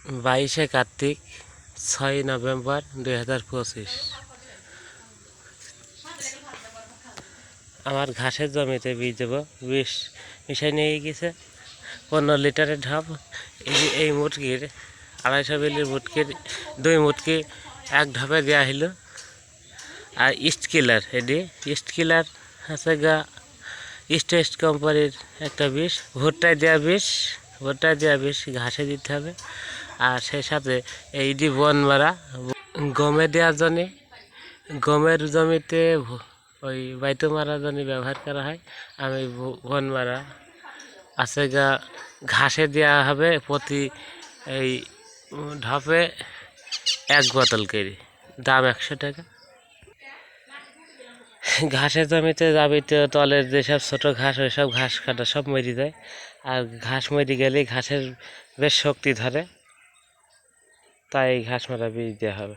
22শে Kartik 6ই November 2025। আমার ঘাসের জমিতে বীজ দেবো। বিষ মিশাই নিয়ে গেছে 15 লিটারের ঢাপ। এই মুটকির 250 মিলির মুটকির 2 মুটকি এক ঢাপে দেওয়া হলো। আর ইস্ট কিলার ইস্ট কিলার আছে গা ইস্ট কোম্পানির একটা বিষ। ভুট্টায় দেওয়া বিষ ঘাসে দিতে হবে। আর সেই সাথে এই যে বন মারা গমে দেওয়ার জন্যে, গমের জমিতে ওই বাইতো মারার জন্য ব্যবহার করা হয়। আমি বন মারা আছে গা ঘাসে দেওয়া হবে প্রতি এই ঢাপে 1 বোতল করে, দাম 100 টাকা। ঘাসের জমিতে যাবিতে তলের যেসব ছোটো ঘাস ওই সব ঘাস কাটা সব মরে যায়। আর ঘাস মরে গেলেই ঘাসের বেশ শক্তি ধরে, তাই ঘাস মারা বীজ দেওয়া হবে।